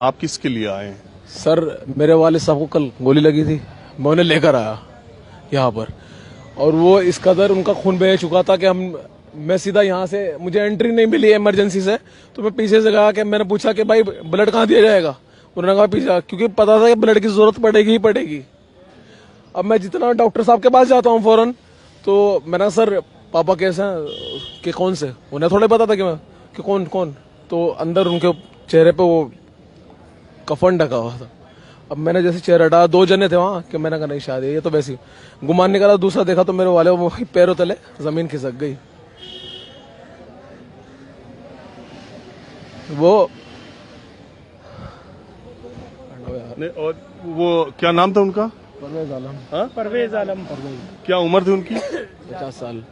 आप किसके लिए आए हैं? सर मेरे वालिद साहब को कल गोली लगी थी, मैं उन्हें लेकर आया यहाँ पर, और वो इस कदर उनका खून बह चुका था कि मैं सीधा यहाँ से, मुझे एंट्री नहीं मिली इमरजेंसी से, तो मैं पीछे से गया कि मैंने पूछा कि भाई ब्लड कहाँ दिया जाएगा। उन्होंने कहा पीछे, क्योंकि पता था कि ब्लड की जरूरत पड़ेगी ही पड़ेगी। अब मैं जितना डॉक्टर साहब के पास जाता हूँ फौरन, तो मैंने कहा सर पापा कैसे हैं, कि कौन से, उन्हें थोड़ा पता था कि कौन कौन, तो अंदर उनके चेहरे पे वो कफन ढका हुआ था। अब मैंने जैसे चेहरा हटाया, 2 जने थे वहां, कि मैंने कहा नहीं शायद ये तो वैसी गुमान निकाला। दूसरा देखा तो मेरे वाले वो पैरों तले जमीन खिसक गई। वो नहीं, और वो क्या नाम था उनका? परवेज आलम। हाँ? परवेज आलम। क्या उम्र थी उनकी? 50 साल।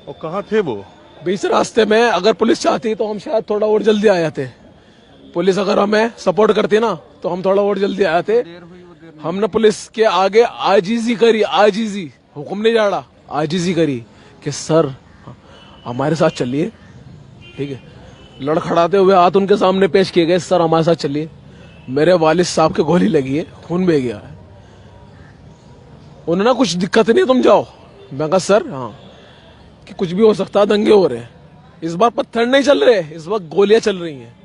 और कहाँ थे वो? बीच रास्ते में, अगर पुलिस चाहती तो हम शायद थोड़ा और जल्दी आए थे। पुलिस अगर हमें सपोर्ट करती ना तो हम थोड़ा और जल्दी आए थे। हमने पुलिस के आगे आजीजी करी, आजीजी, हुक्म नहीं जाड़ा, आजीजी करी कि सर हमारे साथ चलिए, ठीक है। लड़खड़ाते हुए हाथ उनके सामने पेश किए गए, सर हमारे साथ चलिए, मेरे वालिद साहब के गोली लगी है, खून बह गया है। उन्होंने कुछ दिक्कत नहीं, तुम जाओ। मैं कहा सर हाँ, कि कुछ भी हो सकता है, दंगे हो रहे हैं। इस बार पत्थर नहीं चल रहे, इस वक्त गोलियां चल रही हैं,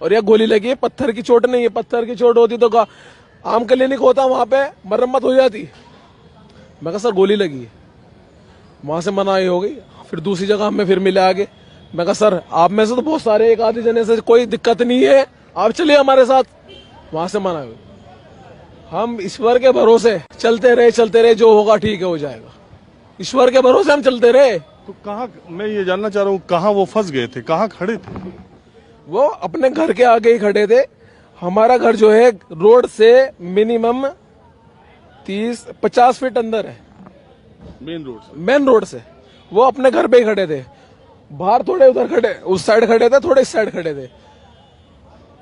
और यह गोली लगी है, पत्थर की चोट नहीं है। पत्थर की चोट होती तो आम क्लिनिक होता, वहां पे मरम्मत हो जाती। मैं कहा सर गोली लगी है, वहां से मनाही हो गई। फिर दूसरी जगह हमें फिर मिले आगे। मैं कहा सर आप में से तो बहुत सारे, एक आधे जने से कोई दिक्कत नहीं है, आप चलिए हमारे साथ। वहां से मना हुई। हम ईश्वर के भरोसे चलते रहे, जो होगा ठीक है, हो जाएगा। ईश्वर के भरोसे हम चलते रहे। तो कहाँ, मैं ये जानना चाह रहा हूँ, कहाँ वो फंस गए थे, कहाँ खड़े थे? वो अपने घर के आगे ही खड़े थे। हमारा घर जो है रोड से मिनिमम 30-50 फीट अंदर है, मेन रोड से। मेन रोड से। वो अपने घर पे ही खड़े थे, बाहर थोड़े उधर खड़े, उस साइड खड़े थे, थोड़े इस साइड खड़े थे।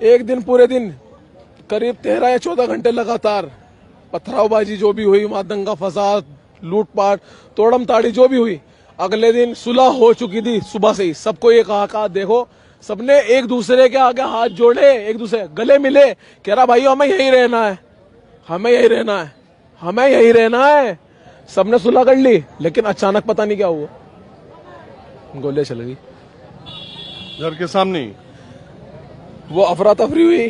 एक दिन पूरे दिन करीब 13 या 14 घंटे लगातार पथरावबाजी जो भी हुई, वहां दंगा फसाद, लूटपाट, तोड़म ताड़ी जो भी हुई। अगले दिन सुलह हो चुकी थी सुबह से ही। सबको ये कहा देखो, सबने एक दूसरे के आगे हाथ जोड़े, एक दूसरे गले मिले, कह रहा भाई हमें यही रहना है, हमें यही रहना है, हमें यही रहना है। सबने सुलह कर ली, लेकिन अचानक पता नहीं क्या हुआ, गोलियां चल गई घर के सामने ही? वो अफरा तफरी हुई।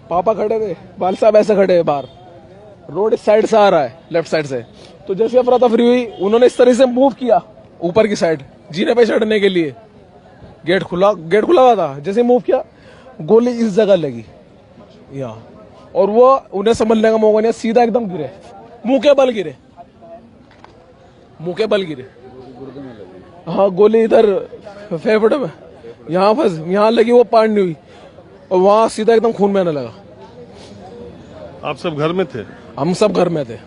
पापा खड़े थे, बाल साहब ऐसे खड़े हैं बाहर, रोड इस साइड से आ रहा है, लेफ्ट साइड से। तो जैसे अफरा तफरी हुई, उन्होंने इस तरह से मूव किया ऊपर की साइड, जीने पे चढ़ने के लिए। गेट खुला हुआ था, जैसे मूव किया, गोली इस जगह लगी यहाँ, और वो उन्हें समझने का मौका नहीं, सीधा एकदम गिरे, मुंह के बल गिरे, मुंह के बल गिरे। हाँ, गोली इधर फेफड़े में, यहाँ फंस, यहाँ लगी, वो पार नहीं हुई, और वहां सीधा एकदम खून बहने लगा। आप सब घर में थे? हम सब घर में थे।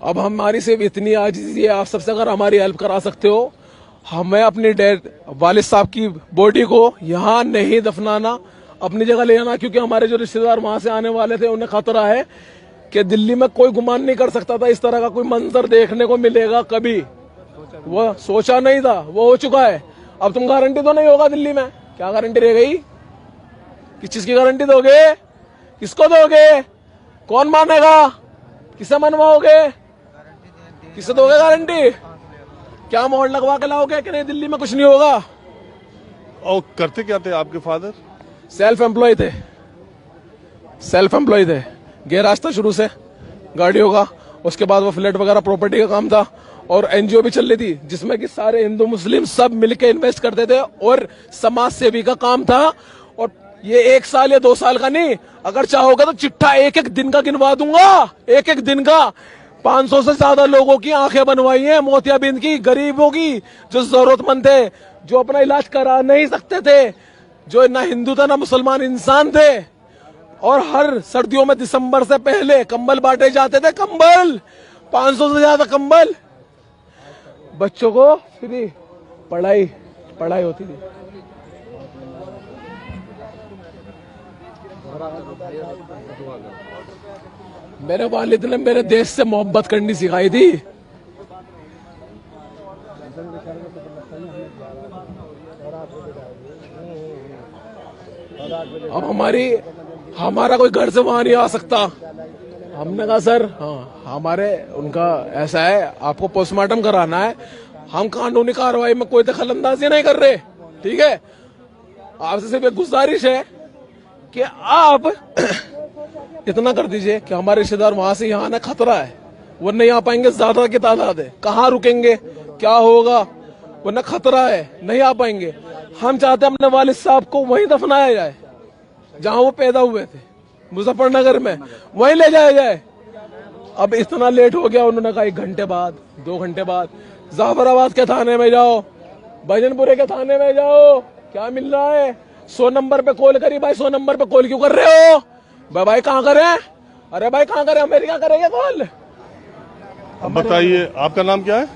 अब हमारी सिर्फ इतनी आजिज़ी है आप सबसे, अगर हमारी हेल्प करा सकते हो, हमें अपनी डेड वालिद साहब की बॉडी को यहाँ नहीं दफनाना, अपनी जगह ले आना, क्योंकि हमारे जो रिश्तेदार वहां से आने वाले थे उन्हें खतरा है कि दिल्ली में कोई गुमान नहीं कर सकता था इस तरह का कोई मंजर देखने को मिलेगा कभी। वो सोचा नहीं था, वो हो चुका है। अब तुम गारंटी तो नहीं होगा दिल्ली में, क्या गारंटी रह गई? किस चीज की गारंटी दोगे? किसको दोगे? कौन मानेगा? किसे मनवाओगे? किसे दोगे गारंटी? क्या मोहर लगवा के लाओगे कि नहीं दिल्ली में कुछ नहीं होगा? और करते क्या थे आपके फादर? सेल्फ एम्प्लॉय थे, सेल्फ एम्प्लॉय थे। गैराज था शुरू से गाड़ियों का, उसके बाद वो फ्लैट वगैरह प्रॉपर्टी का काम था, और एनजीओ भी चल रही थी जिसमें कि सारे हिंदू मुस्लिम सब मिलके इन्वेस्ट करते थे, और समाज सेवी का काम था। और ये 1 साल या 2 साल का नहीं, अगर चाहोगे तो चिट्ठा एक एक दिन का गिनवा दूंगा, एक एक दिन का। 500 से ज्यादा लोगों की आंखें बनवाई हैं, मोतियाबिंद की, गरीबों की, जो जरूरतमंद थे, जो अपना इलाज करा नहीं सकते थे, जो ना हिंदू था ना मुसलमान इंसान थे। और हर सर्दियों में दिसंबर से पहले कंबल बांटे जाते थे, कंबल, 500 से ज्यादा कंबल। बच्चों को फ्री पढ़ाई होती थी। मेरे वालिद ने मेरे देश से मोहब्बत करनी सिखाई थी। अब हमारा कोई घर से वहां नहीं आ सकता। हमने कहा सर हाँ हमारे उनका ऐसा है, आपको पोस्टमार्टम कराना है, हम कानूनी कार्रवाई में कोई दखल अंदाजी नहीं कर रहे, ठीक है। आपसे सिर्फ एक गुजारिश है कि आप इतना कर दीजिए कि हमारे रिश्तेदार वहां से यहाँ आना खतरा है, वो नहीं आ पाएंगे, ज्यादा की तादाद है, कहाँ रुकेंगे, क्या होगा, वरना खतरा है, नहीं आ पाएंगे। हम चाहते हैं अपने वालिद साहब को वहीं दफनाया जाए जहां वो पैदा हुए थे, मुजफ्फरनगर में, वहीं ले जाया जाए। अब इतना लेट हो गया, उन्होंने कहा 1 घंटे बाद, 2 घंटे बाद। जाफराबाद के थाने में जाओ, भजनपुरे के थाने में जाओ, क्या मिल रहा है? 100 नंबर पे कॉल करी, भाई 100 नंबर पे कॉल क्यों कर रहे हो? भाई कहाँ करें? अरे भाई कहाँ करें, अमेरिका करेंगे कॉल। अब बताइए आपका नाम क्या है?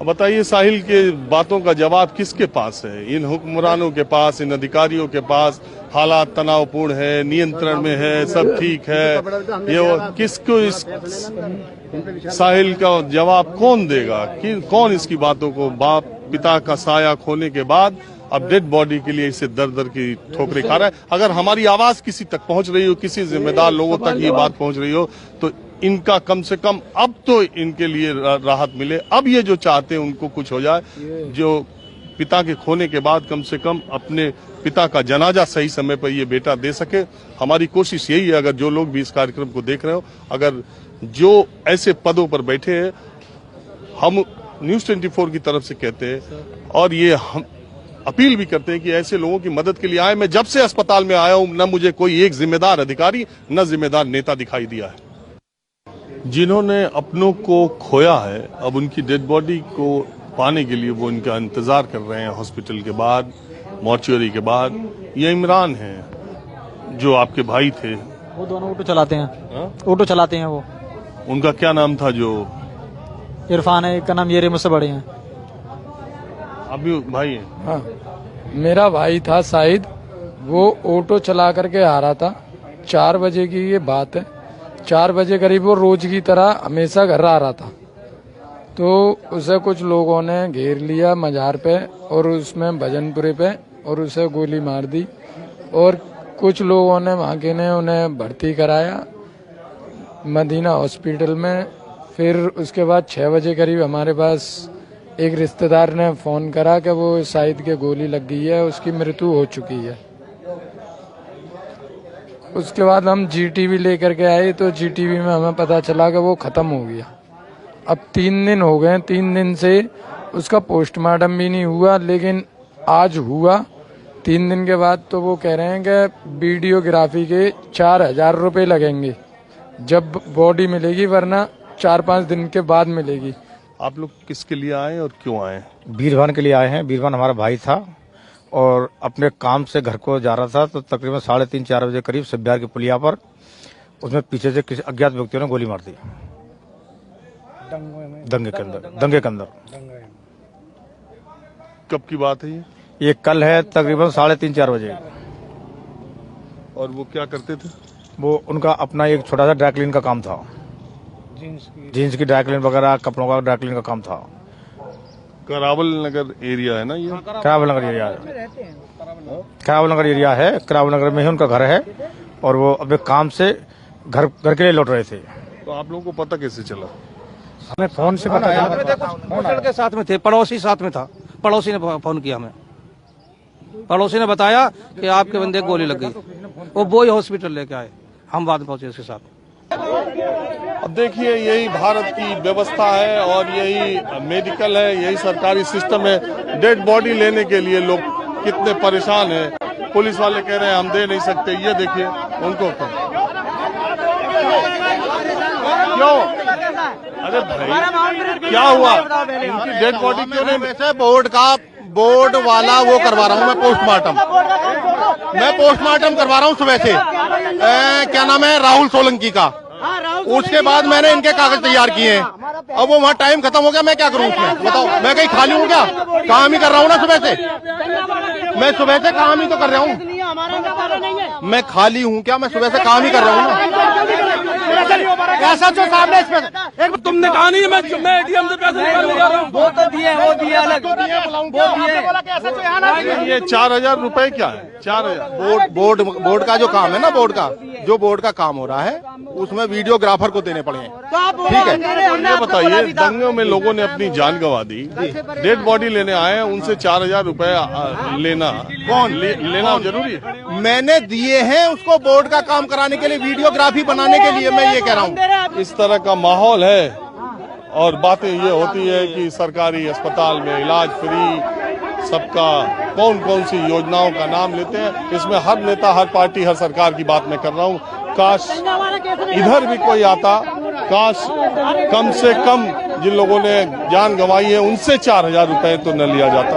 अब बताइए साहिल के बातों का जवाब किसके पास है? इन हुक्मरानों के पास, इन अधिकारियों के पास। हालात तनावपूर्ण है, नियंत्रण में है, सब ठीक है, ये किसको इस साहिल का जवाब कौन देगा? कौन इसकी बातों को, बाप पिता का साया खोने के बाद अब डेड बॉडी के लिए इसे दर दर की ठोकरें खा रहा है। अगर हमारी आवाज किसी तक पहुंच रही हो, किसी जिम्मेदार लोगों तक ये बात पहुंच रही हो, तो इनका कम से कम अब तो इनके लिए राहत मिले। अब ये जो चाहते हैं उनको कुछ हो जाए, जो पिता के खोने के बाद कम से कम अपने पिता का जनाजा सही समय पर ये बेटा दे सके। हमारी कोशिश यही है, अगर जो लोग भी इस कार्यक्रम को देख रहे हो, अगर जो ऐसे पदों पर बैठे हैं, हम न्यूज 24 की तरफ से कहते हैं और ये हम अपील भी करते हैं कि ऐसे लोगों की मदद के लिए आए। मैं जब से अस्पताल में आया हूं, न मुझे कोई एक जिम्मेदार अधिकारी, न जिम्मेदार नेता दिखाई दिया है। जिन्होंने अपनों को खोया है, अब उनकी डेड बॉडी को पाने के लिए वो इनका इंतजार कर रहे हैं हॉस्पिटल के बाद, मॉर्चुरी के बाद। ये इमरान हैं जो आपके भाई थे, वो दोनों ऑटो चलाते हैं। ऑटो चलाते हैं वो। उनका क्या नाम था? जो इरफान है, एक का नाम ये मुझसे बड़े हैं। आप भी भाई हैं? हाँ, मेरा भाई था साहिद, वो ऑटो चला करके आ रहा था। 4 बजे की ये बात है, 4 बजे करीब वो रोज की तरह हमेशा घर आ रहा था। तो उसे कुछ लोगों ने घेर लिया मजार पे और उसमें भजनपुरे पे, और उसे गोली मार दी। और कुछ लोगों ने वहाँ के ने उन्हें भर्ती कराया मदीना हॉस्पिटल में। फिर उसके बाद 6 बजे करीब हमारे पास एक रिश्तेदार ने फोन करा कि वो साहिद के गोली लग गई है, उसकी मृत्यु हो चुकी है। उसके बाद हम जीटीवी लेकर के आए, तो जीटीवी में हमें पता चला कि वो खत्म हो गया। अब 3 दिन हो गए, 3 दिन से उसका पोस्टमार्टम भी नहीं हुआ, लेकिन आज हुआ 3 दिन के बाद। तो वो कह रहे हैं कि वीडियोग्राफी के 4000 रुपये लगेंगे जब बॉडी मिलेगी, वरना 4-5 दिन के बाद मिलेगी। आप लोग किसके लिए आए और क्यों आए? बीरभान के लिए आए हैं। बीरभान हमारा भाई था और अपने काम से घर को जा रहा था, तो तकरीबन 3:30-4 बजे करीब सब्यार की पुलिया पर उसमें पीछे से किसी अज्ञात व्यक्तियों ने गोली मार दी। दंगे के अंदर। कब की बात है ये? ये कल है, तकरीबन 3:30-4 बजे। और वो क्या करते थे? वो उनका अपना एक छोटा सा ड्राई क्लीन का काम था, जीन्स की ड्राई क्लीन वगैरह, कपड़ों का ड्राई क्लीन का काम था। करावल नगर एरिया है ना ये? करावल नगर एरिया है, करावल नगर एरिया है। करावल नगर में ही उनका घर है और वो अपने काम से घर के लिए लौट रहे थे। तो आप लोगों को पता कैसे चला? हमें फोन से पता होटल के साथ में थे, पड़ोसी साथ में था, पड़ोसी ने फोन किया हमें, पड़ोसी ने बताया कि आपके बंदे को गोली लग गई। वो बोई हॉस्पिटल लेके आए, हम बाद में पहुंचे उसके साथ। अब देखिए, यही भारत की व्यवस्था है और यही मेडिकल है, यही सरकारी सिस्टम है। डेड बॉडी लेने के लिए लोग कितने परेशान हैं। पुलिस वाले कह रहे हैं हम दे नहीं सकते। ये देखिए उनको क्यों? अरे भाई क्या हुआ? इनकी डेड बॉडी क्यों नहीं? वैसे बोर्ड वाला वो करवा रहा हूँ मैं पोस्टमार्टम करवा रहा हूँ सुबह से। क्या नाम है, राहुल सोलंकी का। उसके बाद मैंने इनके कागज तैयार किए हैं। अब वो वहाँ टाइम खत्म हो गया, मैं क्या करूँ उसमें बताओ? मैं कहीं खाली हूँ क्या? काम ही कर रहा हूँ ना सुबह से, मैं सुबह से काम ही तो कर रहा हूँ। मैं खाली हूँ क्या? मैं सुबह से काम ही कर रहा हूँ ना। ऐसा जो सामने इसमें तुमने कहा नहीं मैं एटीएम से पैसे निकालने जा रहा हूँ। वो तो दिए अलग ये 4,000 रुपए क्या है? 4,000 बोर्ड का जो काम है ना, बोर्ड का काम हो रहा है, उसमें वीडियोग्राफर को देने पड़े हैं। ठीक है, ये बताइए, दंगों में लोगों ने अपनी जान गंवा दी, डेड बॉडी लेने आए हैं, उनसे 4,000 रुपए लेना लेना जरूरी है? मैंने दिए हैं उसको बोर्ड का काम कराने के लिए, वीडियोग्राफी बनाने के लिए, मैं ये कह रहा हूँ। इस तरह का माहौल है और बातें ये होती है कि सरकारी अस्पताल में इलाज फ्री, सबका कौन कौन सी योजनाओं का नाम लेते हैं। इसमें हर नेता, हर पार्टी, हर सरकार की बात मैं कर रहा हूँ। काश इधर भी कोई आता, काश कम से कम जिन लोगों ने जान गंवाई है उनसे 4,000 रुपए तो न लिया जाता।